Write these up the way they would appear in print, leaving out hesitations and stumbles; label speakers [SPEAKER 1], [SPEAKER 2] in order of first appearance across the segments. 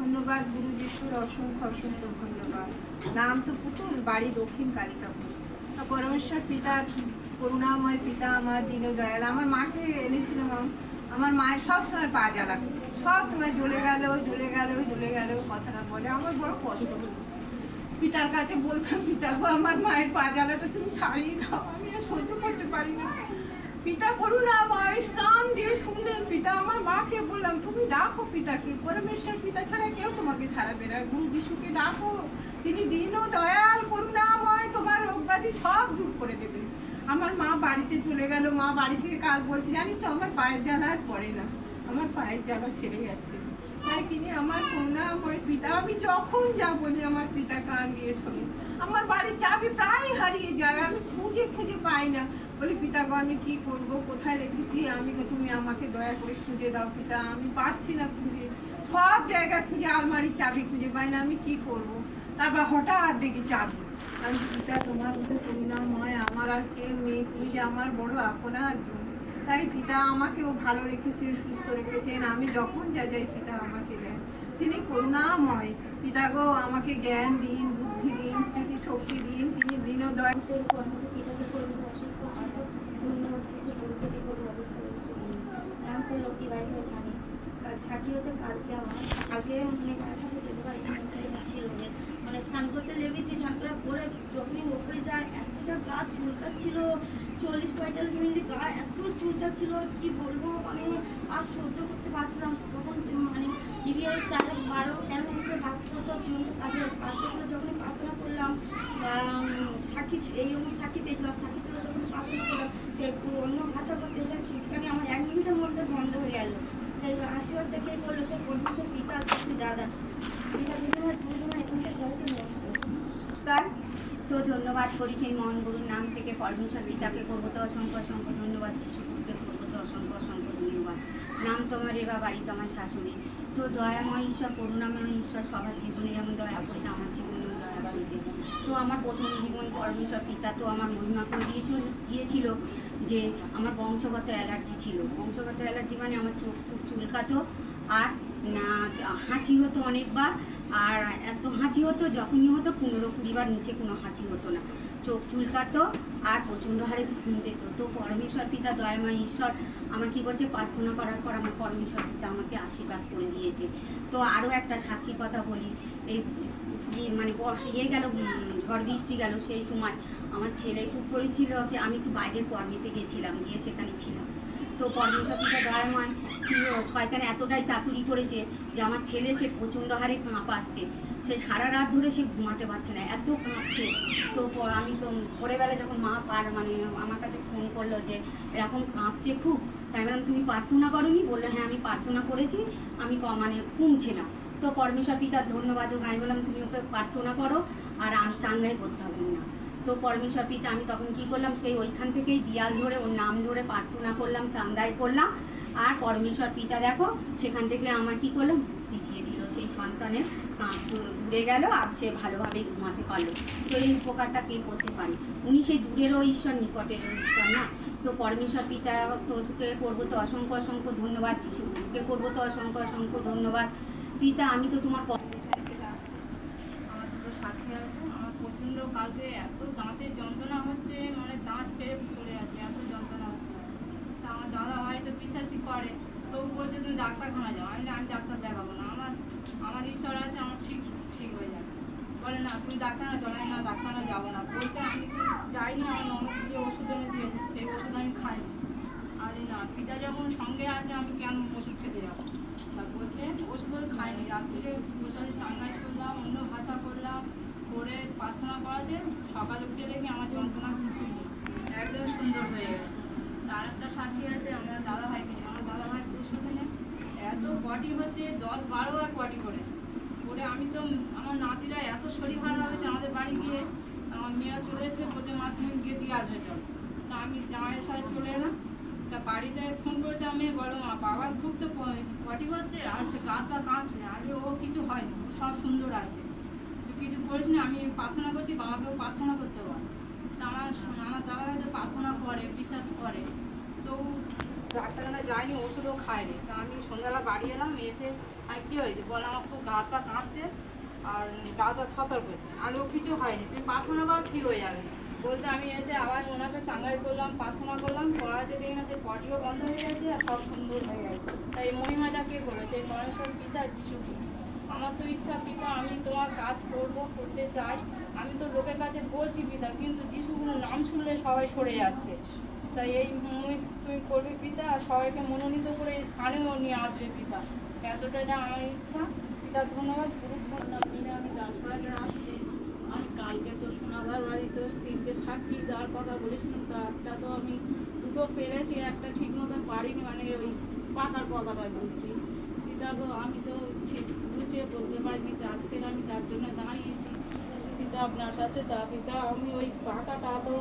[SPEAKER 1] ধন্যবাদ গুরু যিশুর অসংখ্য অসংখ্য ধন্যবাদ। নাম তো পুতুল, বাড়ি দক্ষিণ কালিকাপুর। পরমেশ্বর পিতার করুণাময় পিতা আমার দীনদয়াল আমার মাকে এনেছিলাম। আমার মায়ের সবসময় পা জ্বালা, সবসময় জ্বলে গেল জ্বলে গেল জ্বলে গেল কথাটা বলে। আমার বড় কষ্ট হলো, পিতার কাছে বলতাম, পিতা গো আমার মায়ের পা জ্বালাটা তুমি সারিয়ে দাও, আমি আর সহ্য করতে পারি না। পিতা করুণাময় কান দিয়ে শুনলেন। পিতা আমার মাকে বললাম, তুমি ডাকো পিতাকে, পরমেশ্বর পিতা ছাড়া কেউ তোমাকে ছাড়াবে না। গুরু যিশুকে ডাকো, তিনি দীন দয়াল করুণাময়, তোমার রোগ ব্যাধি সব দূর করে দেবে। আমার মা বাড়িতে চলে গেল। মা বাড়ি থেকে কাল বলছে, জানিস তো আমার পায়ের জ্বালা আর পড়ে না, আমার পায়ের জ্বালা সেরে গেছে। তাই তিনি আমার করুণাময় পিতা। আমি যখন যা বলি আমার পিতা কান দিয়ে শোনে। আমার বাড়ির চাবি প্রায় হারিয়ে যায়, আমি খুঁজে খুঁজে পাই না। বলি, পিতা গো আমি কি করব, কোথায় রেখেছি আমি, তুমি আমাকে দয়া করে খুঁজে দাও পিতা, আমি পাচ্ছি না খুঁজে, সব জায়গায় খুঁজে আলমারির চাবি খুঁজে পাই না, আমি কি করব। তারপর হঠাৎ দেখি চাবি। আমি, পিতা তোমার মতো করুণাময় আমার আর কেউ নেই, তুমি যে আমার বড় আপনার জন্য। তাই পিতা আমাকেও ভালো রেখেছেন, সুস্থ রেখেছেন। আমি যখন যা যাই পিতা আমাকে দেন, তিনি করুণাময়। পিতা গো আমাকে জ্ঞান দিন, বুদ্ধি দিন, স্মৃতি শক্তি দিন, তিনি দীন দয়া
[SPEAKER 2] সাথী হচ্ছে কালকে কালকে মায়ের সাথে যেতে পারি ছিল যে স্নান করতে লেগেছি। স্নান করার পরে যখনই ওপরে যায় এতটা গা চুলকাচ্ছিল, 40-45 মিনিট গা এত চুলকাচ্ছিল কি বলবো, আর সহ্য করতে পারছিলাম। তখন টিভিআই 4-12 কেন এসে ডাক্তার তো জীবন্ত কাজে যখন প্রার্থনা করলাম, সাক্ষী এই আমার সাক্ষী পেয়েছিলাম। সাক্ষী তুলে যখন প্রার্থনা করলাম, অন্য ভাষা বলতে সেই চুটকানি আমার 1 মিনিটের মধ্যে বন্ধ হয়ে গেল। সেই আশীর্বাদ দেখে বললো সে পরমেশ্বর পিতা দাদা পিতা এখানকার সবাইকে নমস্কার। তো ধন্যবাদ করি সেই মহান গুরুর নাম থেকে। পরমেশ্বর পিতাকে করবো তো অসংখ্য অসংখ্য ধন্যবাদ, যিশুকে করবো তো অসংখ্য অসংখ্য ধন্যবাদ। নাম তোমার এবা, বাড়ি তোমার শাশুড়ি। তো দয়াময় ঈশ্বর, করুণাময় ঈশ্বর সবার জীবনে যেমন দয়া করেছে আমার জীবনেও দয়া করেছে। তো আমার প্রথম জীবন পরমেশ্বর পিতা তো আমার মহিমা করে দিয়েছিল যে আমার বংশগত অ্যালার্জি ছিল। বংশগত অ্যালার্জি মানে আমার চোখ খুব চুলকাতো, আর না হাঁচি হতো অনেকবার, আর এত হাঁচি হতো যখনই হতো 15-20 বার নিচে কোনো হাঁচি হতো না, চোখ চুলকাতো আর প্রচণ্ড হারে ঘুম পেত। তো পরমেশ্বর পিতা দয়াময় ঈশ্বর আমার কী করছে, প্রার্থনা করার পর আমার পরমেশ্বর পিতা আমাকে আশীর্বাদ করে দিয়েছে। তো আরও একটা সাক্ষীর কথা বলি। এই বর্ষা গেল, ঝড় বৃষ্টি গেল, সেই সময় আমার ছেলে খুব করেছিল কি আমি একটু বাইরের কর্মেতে গেছিলাম, গিয়ে সেখানে ছিলাম। তো পরমেশ্বর পিতা দয়াময় শয়তান এতটাই চাতুরি করেছে যে আমার ছেলে সে প্রচণ্ড হারে কাঁপ আসছে, সে সারা রাত ধরে সে ঘুমাতে পারছে না, এত কাঁপছে। তো আমি তো ভোরবেলা যখন মা আমার কাছে ফোন করলো যে এরকম কাঁপছে খুব, তাই বললাম তুমি প্রার্থনা করোনি? বললো হ্যাঁ আমি প্রার্থনা করেছি, আমি কমছে না। তো পরমেশ্বর পিতার ধন্যবাদ হোক, আমি বললাম তুমি ওকে প্রার্থনা করো আর চাঙ্গাই করতে হবে না। তো পরমেশ্বর পিতা আমি তখন কি করলাম, সেই ওইখান থেকেই দিয়াল ধরে ওর নাম ধরে প্রার্থনা করলাম, চাঙ্গাই করলাম। আর পরমেশ্বর পিতা দেখো সেখান থেকে আমার কি করলাম, মুক্তি দিয়ে দিল, সেই সন্তানের কাঁপ দূরে গেল আর সে ভালোভাবেই ঘুমাতে পারলো। তো এই উপকারটা কে করতে পারে? উনি সেই দূরেরও ঈশ্বর, নিকটেরও ঈশ্বর না। তো পরমেশ্বর পিতা তোকে করবো তো অসংখ্য অসংখ্য ধন্যবাদ, যিশুকে করবো তো অসংখ্য অসংখ্য ধন্যবাদ। পিতা আমি তো তোমার
[SPEAKER 3] সাথে আছে। আমার প্রচণ্ড কালকে এত দাঁতের যন্ত্রণা হচ্ছে, দাঁত ছেড়ে চলে যাচ্ছে, এত যন্ত্রণা হচ্ছে। তা আমার দাদা হয়তো বিশ্বাসই করে, তবু বলছে তুমি ডাক্তারখানা যাও। আমি ডাক্তার দেখাবো না, আমার ঈশ্বর আছে, আমার ঠিক হয়ে যাবে। বলে না তুমি ডাক্তারখানা চলে, না ডাক্তারখানা যাবো না। বলতে আমি যাইনি, আমার ননদ দিয়ে ওষুধ এনে দিয়েছে, সেই ওষুধ আমি খাই। আর না পিতা যখন সঙ্গে আছে আমি কেন ওষুধ খেতে যাবো? তা বলতে ওষুধ খাইনি, রাত্রিরে বসে চাঙ্গাই করলাম, অন্য ভাষা করলাম, করে প্রার্থনা করাতে সকালে উঠে দেখি আমার যন্ত্রণা কিছুই নেই, একদম সুন্দর হয়ে গেছে। তার একটা সাথী আছে আমার দাদা ভাইকে, আমার দাদা ভাই পরশুদিনে এত পটি হচ্ছে, 10-12 বার পটি করেছে। করে আমি তো আমার নাতিরা এত শরীর খারাপ হয়েছে, আমাদের বাড়ি গিয়ে আমার মেয়েরা চলে এসেছে, প্রতি মাধ্যমিক গিয়ে দিয়ে আসবে চল। তা আমি জামাইয়ের সাথে চলে এলাম। তা বাড়িতে ফোন করেছে আমি, বলো মা বাবার খুব তো পটি হচ্ছে আর সে গা পা কাঁপছে। আমি ও কিছু হয়নি, ও সব সুন্দর আছে, তুই কিছু করিস না, আমি প্রার্থনা করছি, বাবাকেও প্রার্থনা করতে পার। তা আমার দাদা হয়তো প্রার্থনা করে, বিশ্বাস করে। তো ডাক্তারখানা যায়নি, ওষুধও খায়নি। তা আমি সন্ধ্যাবেলা বাড়ি এলাম, এসে আর কী হয়েছে বলে আমার খুব গা পা কাঁপছে আর গা পা ছতর করছে। আর ও কিছু হয়নি, তুমি প্রার্থনা করো ঠিক হয়ে যাবে বলতে আমি এসে আবার ওনাকে চাঙ্গাই করলাম, প্রার্থনা করলাম, করাতে দেখি না সেই পটিও বন্ধ হয়ে গেছে আর সব সুন্দর হয়ে গেছে। তাই এই মহিমাটা কে করলো? সেই পরমেশ্বর পিতা যিশু। আমার তো ইচ্ছা পিতা আমি তোমার কাজ করবো, করতে চাই। আমি তো লোকের কাছে বলছি পিতা, কিন্তু যিশুগুলো নাম শুনলে সবাই সরে যাচ্ছে। তাই এই তুমি করবে পিতা, আর সবাইকে মনোনীত করে এই স্থানেও নিয়ে আসবে পিতা। এতটাই আমার ইচ্ছা পিতা। ধন্যবাদ, পুরো ধন্যবাদ। আমি দাসপাড়াতে আসছি। আমি কালকে তো সোনাদার বাড়িতে 3টে সাক্ষী দেওয়ার কথা বলেছিলাম, তো একটা তো আমি 2টো পেরেছি, একটা ঠিক মতো পারিনি, মানে ওই পাতার কথাটা বলছি পিতা গো। আমি তো ঠিক গুছিয়ে বলতে পারিনি, তো আজকের আমি তার জন্য দাঁড়িয়েছি পিতা আপনার কাছে। তা পিতা আমি ওই পাখাটা তো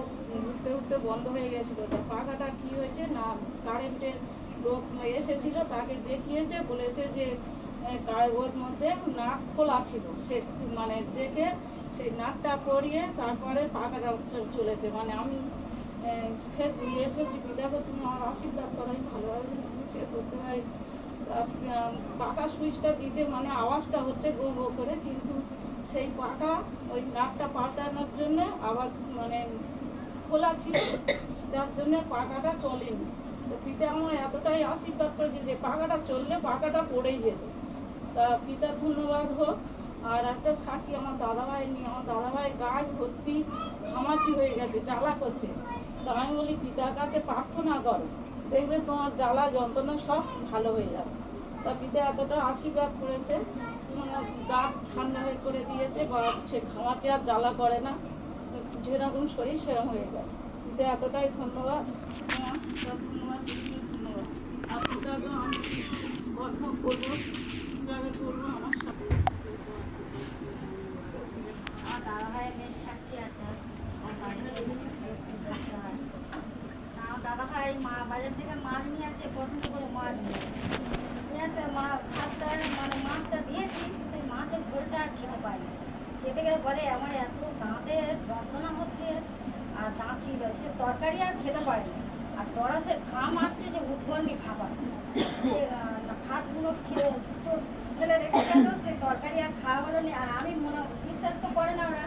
[SPEAKER 3] উঠতে উঠতে বন্ধ হয়ে গেছিলো, তা পাখাটা কী হয়েছে না কারেন্টের লোক এসেছিলো, তাকে দেখিয়েছে, বলেছে যে ওর মধ্যে নাক খোলা ছিল, সে মানে দেখে সেই নাকটা পরিয়ে তারপরে পাখাটা চলেছে। মানে আমি ফের ইয়ে করছি পিতাকে, তুমি আমার আশীর্বাদ করো, আমি ভালোভাবে গুছিয়ে করতে পারি। পাকা সুইচটা দিতে মানে আওয়াজটা হচ্ছে গো গো করে, কিন্তু সেই পাকা ওই নাকটা পাল্টানোর জন্য আবার মানে খোলা ছিল, যার জন্য পাকাটা চলেনি। তো পিতা আমার এতটাই আশীর্বাদ করেছে যে পাকাটা চললে পাকাটা পড়েই যেত। তা পিতা ধন্যবাদ হোক। আর একটা সাক্ষী আমার দাদাভাই নিয়ে, আমার দাদাভাই গায়ে ভর্তি ঘামাচি হয়ে গেছে, জ্বালা করছে। তা আমি বলি পিতার কাছে প্রার্থনা করো, দেখবে তোমার জ্বালা যন্ত্রণা সব ভালো হয়ে যাবে। তা পিতা এতটা আশীর্বাদ করেছে, গা ঠান্ডা হয়ে করে দিয়েছে, বা সে ঘামাচি আর জ্বালা করে না, যেরকম শরীর সেরকম হয়ে গেছে। পিতা এতটাই ধন্যবাদ, ধন্যবাদ, ধন্যবাদ। আর পিতাকে আমি গল্প করবো, কীভাবে করবো আমার সাথে।
[SPEAKER 2] আমার দাদাভাইয়ের মেয়ের সাক্ষী আছে। আমার দাদাভাই বাজার থেকে মাছ নিয়ে আছে, পছন্দ করে মাছ নিয়ে আসে। ভাতটা মানে মাছটা দিয়েছি, সেই মাছের ঝোলটা আর খেতে পারিনি। খেতে গেলে বলে আমার এত দাঁতের যন্ত্রণা হচ্ছে আর দাঁত ছিল, সে তরকারি আর খেতে পারেনি। আর তরা সে ঘাম আসছে যে উদ্গন্ডি খাবাচ্ছে, সে ভাতগুলো খেয়ে তো ফেলে রেখে গেল, সে তরকারি আর খাওয়া হলো না। আর আমি মনে বিশ্বাস তো করে না ওরা,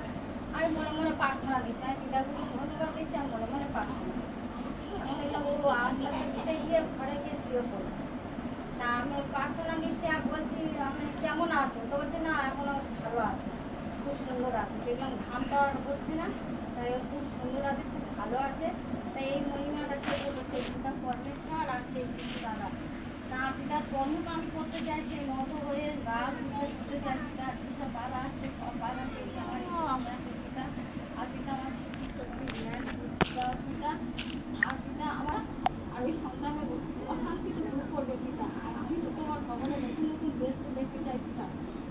[SPEAKER 2] আমি মনে মনে প্রার্থনা দিচ্ছি, আমি পিতাগুলি ধন্যবাদ দিচ্ছি, আমি মনে মনে প্রার্থনা। আমি দেখলাম ও আসলে গিয়ে ঘরে গিয়ে শুয়ে পড়লো। তা আমি প্রার্থনা দিচ্ছি আর বলছি আমি কেমন আছো, তো বলছে না এখনো ভালো আছে, খুব সুন্দর আছে। দেখলাম ঘামটা আর হচ্ছে না, তাই খুব সুন্দর আছে, খুব ভালো আছে। তাই এই মহিমাটা কে বলবো, সেই পিতা পরমেশ্বর আর সেই পিতা দাদা। তা পিতার কর্ম তো আমি করতে চাই, সেই নত হয়ে গাছ উঠতে চাই। পিতা যেসব বাধা আসছে সব বাধা পেরিয়ে আমার পিতা। আর পিতা আমার স্মৃতি শক্তি জ্ঞান পিতা। আর পিতা আমার আর ওই সংগ্রামে অশান্তিকে দূর করবে পিতা। আর আমি তো তোমার ভবনে নতুন নতুন দেশ তো দেখতে চাই পিতা।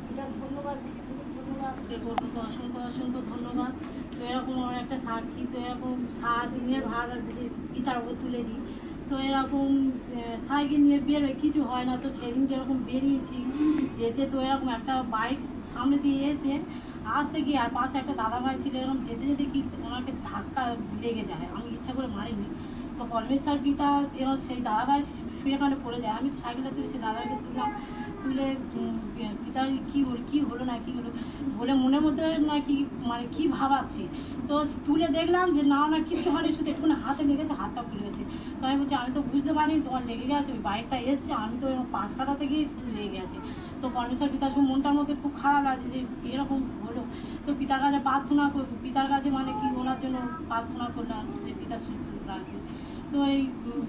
[SPEAKER 2] পিতার ধন্যবাদ দিচ্ছি, ধন্যবাদ
[SPEAKER 3] যে করবো তো অসংখ্য অসংখ্য ধন্যবাদ। তো এরকম আমার একটা সাক্ষী, তো এরকম সারাদিনের ভাড়া পিতার উপর তুলে দিই। তো এরকম সাইকেল নিয়ে বেরোয়, কিছু হয় না। তো সেদিন যেরকম বেরিয়েছি যেতে, তো এরকম একটা বাইক সামনে দিয়ে এসে আসতে গিয়ে, আর পাশে একটা দাদাভাই ছিল, এরকম যেতে যেতে কি ওনাকে ধাক্কা লেগে যায়, আমি ইচ্ছা করে মারিনি। তো পরমেশ্বর পিতা এরকম সেই দাদাভাই শুয়ে কানে পড়ে যায়, আমি সাইকেলটা তুলে সেই দাদাভাইকে তুললাম, তুলে পিতার কী হলো না কী হলো বলে মনের মধ্যে না কি মানে কী ভাবাচ্ছি। তো তুলে দেখলাম যে না না কিছু হয়নি, শুধু একটুখানি হাতে লেগেছে, হাতটা খুলে গেছে। তো আমি বলছি আমি তো বুঝতে পারিনি তোমার লেগে গেছে, ওই বাইকটা এসছে, আমি তো পাশ কাটা থেকেই লেগে গেছে। তো পরমেশ্বর পিতার মনটার মধ্যে খুব খারাপ লাগছে যে এরকম হলো। তো পিতার কাছে প্রার্থনা পিতার কাছে মানে কি ওনার জন্য প্রার্থনা করলাম যে পিতা সুস্থ রাখবে। তো এই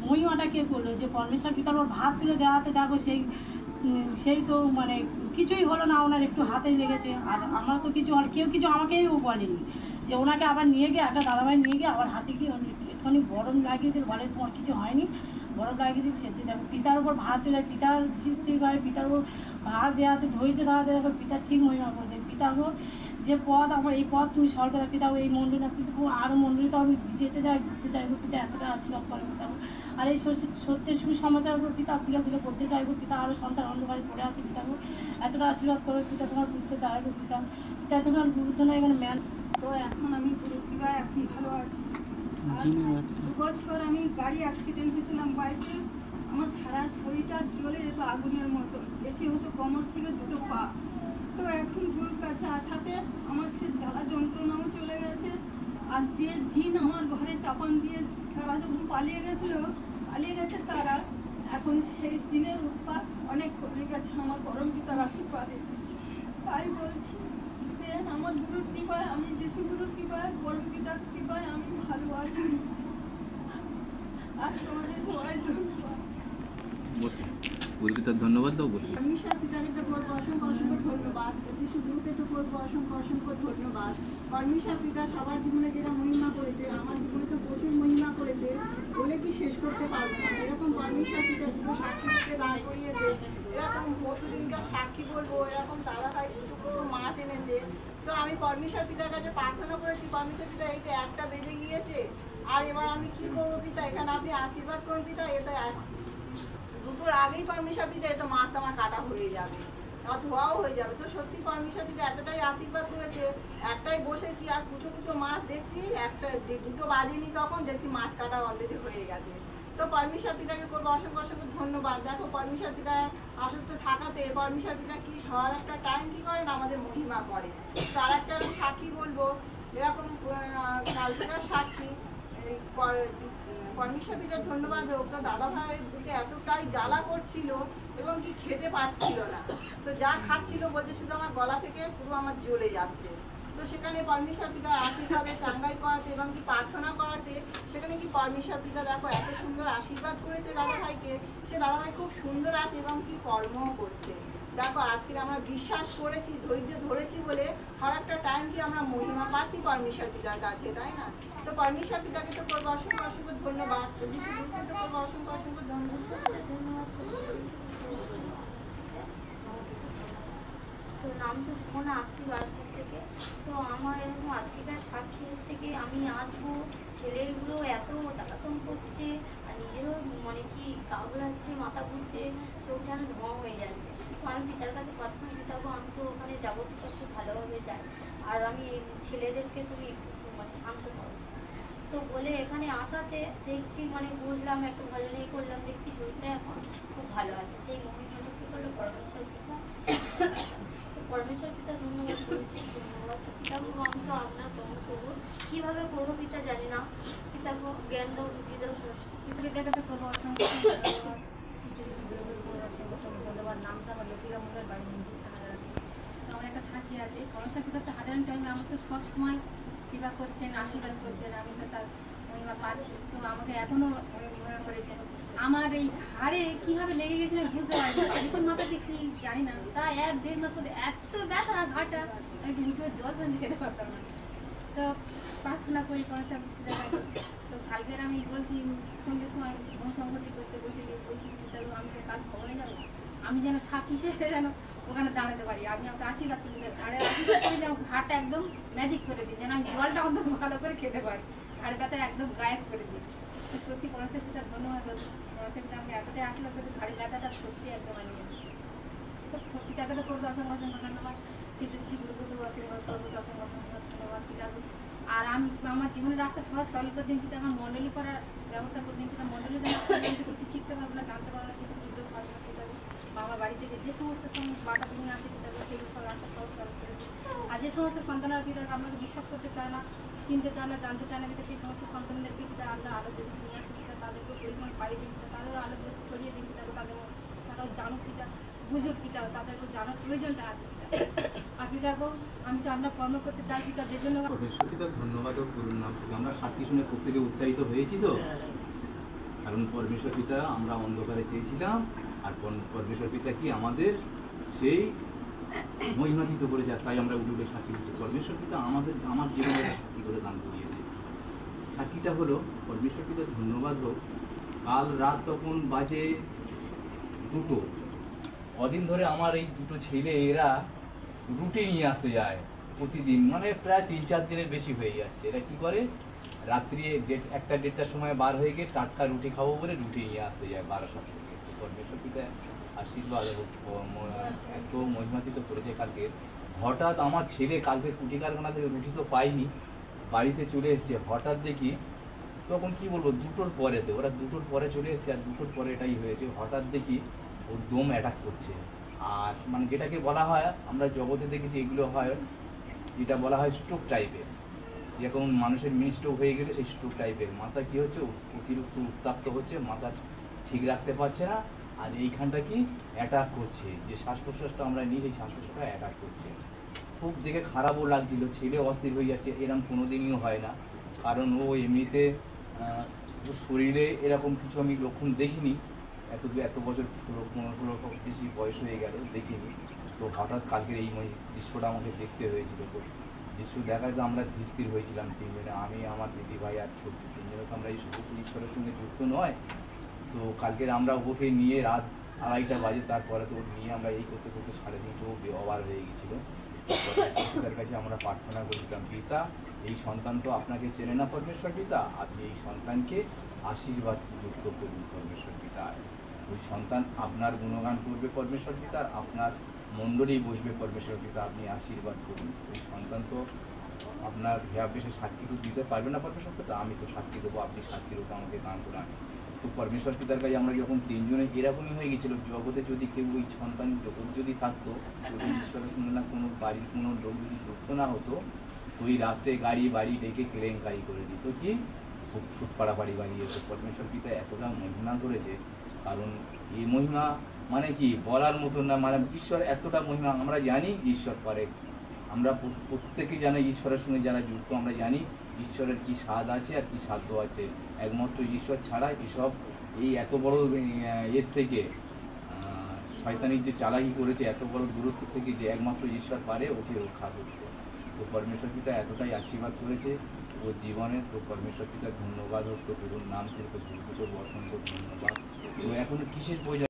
[SPEAKER 3] মহিমাটা কে করলো যে পরমেশ্বর পিতার ওর ভাত তুলে দেওয়াতে দেখো সেই তো মানে কিছুই হলো না, ওনার একটু হাতেই লেগেছে। আর আমার তো কিছু আর কেউ কিছু আমাকেও বলেনি, যে ওনাকে আবার নিয়ে গিয়ে একটা দাদাভাই নিয়ে গিয়ে আবার হাতে গিয়ে একটুখানি বরফ লাগিয়ে দিয়ে বলে তোমার কিছু হয়নি, বরফ লাগিয়ে দিয়ে সেটি দেখো পিতার উপর ভার চলে, পিতার খিস্তিভাবে পিতার উপর ভার দেওয়াতে ধৈর্য দেওয়াতে দেখো পিতার ঠিক মহিমা করে দেয়। পিতা গো যে পথ আমার এই পথ তুমি সরকার করে পিতা এই মন্দির না, কিন্তু আরও মন্দিরে তো আমি যেতে চাই ঘুরতে চাইবো পিতা, এতটা আশীর্বাদ করে পিতা। আর এই সত্যের সুসমাচার উপর পিতা খুলে খুলে করতে চাইবো পিতা, আরও সন্তান অন্ধকারে পড়ে আছে পিতা, এতটা আশীর্বাদ করে পিতা, তোমার পুত্রকে দাঁড়াবো পিতা। পিতা তোমার গুরুত্ব না এখানে ম্যান।
[SPEAKER 1] তো এখন আমি পুরো কিবা এখন ভালো আছি। আর 2 বছর আমি গাড়ি অ্যাক্সিডেন্ট হয়েছিলাম বাইকে,
[SPEAKER 4] আমার সারা শরীরটা জ্বলে যেত আগুনের মতো, এসে হতো কোমর থেকে দুটো পা। তো এখন গুরুর কাছে আসাতে আমার সে জ্বালা যন্ত্রণাও চলে গেছে। আর যে জিন আমার ঘরে চাপান দিয়ে তারা যখন পালিয়ে গেছে তারা, এখন সেই জিনের উৎপাত অনেক কমে গেছে আমার পরম পিতার আশীর্বাদে। তাই বলছি যে আমার গুরুর কৃপায়, আমি যিশু গুরুর কৃপায়, পরম পিতার কৃপায় আমি ভালো আছি। আজ তোমাদের সবাই ধন্যবাদ।
[SPEAKER 5] গুরুপিতার ধন্যবাদ দাও বলি।
[SPEAKER 6] পরমেশ্বর পিতাকে তো করবো অসংখ্য অসংখ্য ধন্যবাদ, যিশু গুরুকে তো করবো অসংখ্য অসংখ্য ধন্যবাদ। পরমেশ্বর পিতা সবার জীবনে যেটা মহিমা করেছে, আমার জীবনে তো প্রচুর মহিমা করেছে, বলে কি শেষ করতে পারবো না। এরকম পরমেশ্বর পিতা দুটো সাক্ষীকে দাঁড় করিয়েছে, এরকম পরশুদিনকার সাক্ষী বলবো, এরকম দাদা ভাই কিছু কিছু মাছ এনেছে। তো আমি পরমেশ্বর পিতার কাছে প্রার্থনা করেছি, পরমেশ্বর পিতা এই তো 1টা বেজে গিয়েছে, আর এবার আমি কি করবো পিতা, এখানে আপনি আশীর্বাদ করুন পিতা। এটা দুটোর আগেই পরমেশ্বর পিতা এত মাছ আমার কাটা হয়ে যাবে, ধোয়াও হয়ে যাবে। তো সত্যি পরমেশ্বর পিতা এতটাই আশীর্বাদ করেছে, একটাই বসেছি আর কুচো কুচো মাছ দেখছি, দুটো বাজেনি তখন দেখছি মাছ কাটা অলরেডি হয়ে গেছে। তো পরমেশ্বর পিতাকে করবো অসংখ্য অসংখ্য ধন্যবাদ। দেখো পরমেশ্বর পিতার আসক্ত থাকাতে পরমেশ্বর পিতা কি সবার একটা টাইম কি করেন, আমাদের মহিমা করে। তার একটা আমি সাক্ষী বলবো, এরকম কালকের সাক্ষী পরমেশ্বর পিতার ধন্যবাদ হোক। তো দাদা ভাইয়ের বুকে এতটাই জ্বালা করছিল এবং কি খেতে পাচ্ছিল না, তো যা খাচ্ছিল বলছে শুধু আমার গলা থেকে পুরো আমার জ্বলে যাচ্ছে। তো সেখানে পরমেশ্বর পিতার আশীর্বাদে চাঙ্গাই করাতে এবং কি প্রার্থনা করাতে, সেখানে কি পরমেশ্বর পিতা দেখো এত সুন্দর আশীর্বাদ করেছে দাদা ভাইকে। সে দাদা ভাই খুব সুন্দর আছে এবং কি কর্মও করছে। দেখো আজকে আমরা বিশ্বাস করেছি, ধৈর্য ধরেছি বলে হর একটা টাইম কি আমরা মহিমা পাচ্ছি পরমেশ্বর পিতার কাছে, তাই না? তো পরমেশ্বর পিতাকে তো করবো অসংখ্য অসংখ্য ধন্যবাদ, যিশু গুরুকে তো করবো অসংখ্য অসংখ্য ধন্যবাদ।
[SPEAKER 2] তো নাম তো শোনা আসছি বারাসাত থেকে। তো আমার এরকম আজকেকার সাক্ষী হচ্ছে কি, আমি আসবো, ছেলেগুলো এত জ্বালাতন করছে আর নিজেরও মানে কি কাবলাচ্ছে, মাথা ঘুরছে, চোখ যেন ধোঁয়া হয়ে যাচ্ছে। তো আমি পিতার কাছে প্রার্থনা দিতাবো, আমি তো ওখানে যাবো, পিতা খুব ভালোভাবে যাই, আর আমি ছেলেদেরকে তুমি একটু মানে শান্ত করো। তো বলে এখানে আসাতে দেখছি মানে বুঝলাম, একটু ভজনেই করলাম, দেখছি শরীরটা এখন খুব ভালো আছে। সেই মহিমাটা কী করলো পরমেশ্বর পিতা। পরমেশ্বর পিতা ধন্যবাদ করছি, ধন্যবাদ পিতাকে। আমি তো আপনার কর্ম করবো, কীভাবে করবো পিতা জানি না, পিতাকে জ্ঞান দাও, বুদ্ধি দাও,
[SPEAKER 7] পিতাকে তো করবো অসংখ্য ধন্যবাদ। যিশু গুরুকে করবো অসংখ্য অসংখ্য ধন্যবাদ। নামটা আমার লতিকা মুন্ডার, বাড়ি বিশ্বনাথ। তো আমার একটা সাথী আছে, পরমেশ্বর পিতা তো হাঁটানোর টাইমে আমার তো সবসময় কৃপা করছেন, আশীর্বাদ করছেন, আমি তো তার মহিমা পাচ্ছি। তো আমাকে এখনও মহিমা করেছেন। আমার এই ঘাড়ে কীভাবে লেগে গেছিল বুঝতে পারি না, বেশি মাথা দেখি জানি না, প্রায় 1-1.5 মাস মধ্যে এত ব্যথা ঘাড়টা, আমি একটু মুছে জল বন্ধ খেতে পারতাম না। তো প্রার্থনা করি পরমেশ্বর পিতাকে। তো কালকের আমি বলছি সন্ধ্যের সময় সংগতি করতে বসে গিয়ে বলছি, আমি তো কাল খবরে যাবো, আমি যেন সাক্ষী হিসেবে যেন ওখানে দাঁড়াতে পারি, আপনি আমাকে আশীর্বাদ করতে, ঘাড়ে আশীর্বাদ করে যেন ঘাড়টা একদম ম্যাজিক করে দিই, যেন আমি জলটা একদম ভালো করে খেতে পারি, ঘাড়ে ব্যথা একদম গায়েব করে দিই। তো সত্যি পরমেশ্বর পিতা ধন্যবাদ। পরমেশ্বর পিতা আমাকে এতটাই আশীর্বাদ করতে, ঘাড়ে ব্যথাটা সত্যি একদম আনিয়ে। তো পিতাকে তো করবো অসংখ্য অসংখ্য ধন্যবাদ। যিশু গুরুকে তো আশীর্বাদ করবো, অসংখ্য অসংখ্য ধন্যবাদ পিতাকে। আর আমি আমার জীবনের রাস্তা সহজ সরল করে দিন পিতা, আমার মণ্ডলী করার ব্যবস্থা করে দিন পিতা। মণ্ডলী কিছু শিখতে পারবো না, জানতে পারবো না, কিছু বুঝতে পারবো না পিতাকে। আমার বাড়ি থেকে যে সমস্ত বাধা বিঘ্ন আছে পিতাকে, সেগুলো সব রাস্তা সহজ সরল করে দিন। আর যে সমস্ত সন্তানরা পিতাকে আপনাকে বিশ্বাস করতে চায় না, চিনতে চায় না, জানতে চায় না পিতা, সেই সমস্ত সন্তানদেরকে পিতা আপনার আলো যদি নিয়ে আসুন পিতা, তাদেরকে পরিমাণ পাই দিন পিতা, তাদেরও আলো যদি ছড়িয়ে দিন পিতা, তারাও জানুক পিতা, বুঝুক পিতা, তাদেরকে জানার প্রয়োজনটা আছে পিতা। আর পিতাকে আমি তো আমরা কর্ম করতে চাই পিতা, যে জন্য
[SPEAKER 5] পরমেশ্বর পিতার ধন্যবাদ ও গুরুর নাম থেকে আমরা সাক্ষী শুনে প্রত্যেকে উৎসাহিত হয়েছি। তো কারণ পরমেশ্বর পিতা আমরা অন্ধকারে চেয়েছিলাম, আর পরমেশ্বর পিতা কি আমাদের সেই মহিমান্বিত করেছে, তাই আমরা উঠে সাক্ষী দিচ্ছি। পরমেশ্বর পিতা আমার জীবনে সাক্ষী করে দান করিয়েছে। সাক্ষীটা হলো পরমেশ্বর পিতার ধন্যবাদ হোক। কাল রাত তখন বাজে 2টো, কদিন ধরে আমার এই 2টো ছেলে এরা রুটি নিয়ে আসতে যায় প্রতিদিন, মানে প্রায় 3-4 দিনের বেশি হয়ে যাচ্ছে। এরা কি করে, রাত্রি 1-1:30টার সময় বার হয়ে গিয়ে টাটকা রুটি খাবো বলে রুটি নিয়ে আসতে যায় বারাসাত থেকে। পরমেশ্বর পিতা আশীর্বাদ এত মহিমান্বিত করেছে। কালকে হঠাৎ আমার ছেলে কালকে কুটি কারখানা থেকে রুটি তো পাইনি, বাড়িতে চলে এসছে, হঠাৎ দেখি তখন কি বলবো, দুটোর পরেতে ওরা দুটোর পরে চলে এসেছে, আর দুটোর পরে এটাই হয়েছে। হঠাৎ দেখি ও দম অ্যাটাক করছে, আর মানে যেটাকে বলা হয়, আমরা জগতে দেখেছি এগুলো হয়, যেটা বলা হয় স্ট্রোক টাইপের, যেরকম মানুষের মিনি স্ট্রোক হয়ে গেলে সেই স্ট্রোক টাইপের। মাথা কী হচ্ছে, অতিরিক্ত উত্তাপ্ত হচ্ছে, মাথা ঠিক রাখতে পারছে না, আর এইখানটা কি অ্যাটাক করছে, যে শ্বাস প্রশ্বাসটা আমরা নিই সেই শ্বাস প্রশ্বাসটা অ্যাটাক করছে। খুব দেখে খারাপও লাগছিল, ছেলে অস্থির হয়ে যাচ্ছে, এরকম কোনো দিনই হয় না, কারণ ও এমনিতে শরীরে এরকম কিছু আমি লক্ষণ দেখিনি, এত বছর 16 বেশি বয়স হয়ে গেল দেখিনি। তো হঠাৎ কালকের এই দৃশ্যটা আমাকে দেখতে হয়েছিল। তো দৃশ্য দেখায় তো আমরা স্থির হয়েছিলাম তিনজনে, আমি, আমার দিদি ভাই আর ছোট, তিনজনে তো আমরা এই শুধু ঈশ্বরের সঙ্গে যুক্ত নয়। তো কালকের আমরা ওকে নিয়ে রাত 2:30 বাজে, তারপরে তো নিয়ে আমরা এই করতে করতে 3:30 ও অবার হয়ে গেছিলো। তার কাছে আমরা প্রার্থনা করেছিলাম, পিতা এই সন্তান তো আপনাকে চেনে না পরমেশ্বর পিতা, আপনি এই সন্তানকে আশীর্বাদ যুক্ত করুন পরমেশ্বর পিতা। ওই সন্তান আপনার গুণগান করবে পরমেশ্বর পিতা, আর আপনার মণ্ডলী বসবে পরমেশ্বর পিতা, আপনি আশীর্বাদ করুন। ওই সন্তান তো আপনার ভেয়াবেশে সাক্ষী তো দিতে পারবে না পরমেশ্বর পিতা, আমি তো সাক্ষী দেবো, আপনি সাক্ষী রূপে আমাকে দান করান। তো পরমেশ্বর পিতার কাছে আমরা যখন তিনজনে এরকমই হয়ে গেছিলো, জগতে যদি কেউ ওই সন্তান জগৎ যদি থাকতো, যদি ঈশ্বরের সঙ্গে না কোনো বাড়ির কোনো লোক যদি যুক্ত না হতো, তো ওই রাত্রে গাড়ি বাড়ি ডেকে কেলেঙ্কারি করে দিত, কি খুব ছুট পাড়াপাড়ি বাড়িয়েছে। পরমেশ্বর পিতা এতটা মহিমা করেছে, কারণ এই মহিমা মানে কি বলার মতন না, মানে ঈশ্বর এতটা মহিমা আমরা জানি ঈশ্বর করে, আমরা প্রত্যেকেই জানি ঈশ্বরের সঙ্গে যারা যুক্ত আমরা জানি ঈশ্বরের কি স্বাদ আছে আর কি সাধ্য আছে। একমাত্র ঈশ্বর ছাড়া এসব এই এত বড় এর থেকে শয়তানির যে চালাকি করেছে, এত বড় দূরত্ব থেকে যে একমাত্র ঈশ্বর পারে ওকে রক্ষা করতে। তো পরমেশ্বর পিতা এতটাই আশীর্বাদ করেছে ওর জীবনে। তো পরমেশ্বর পিতার ধন্যবাদ হোক, তো প্রভুর নাম থেকে তো অসংখ্য ধন্যবাদ। তো এখন কিসের প্রয়োজন?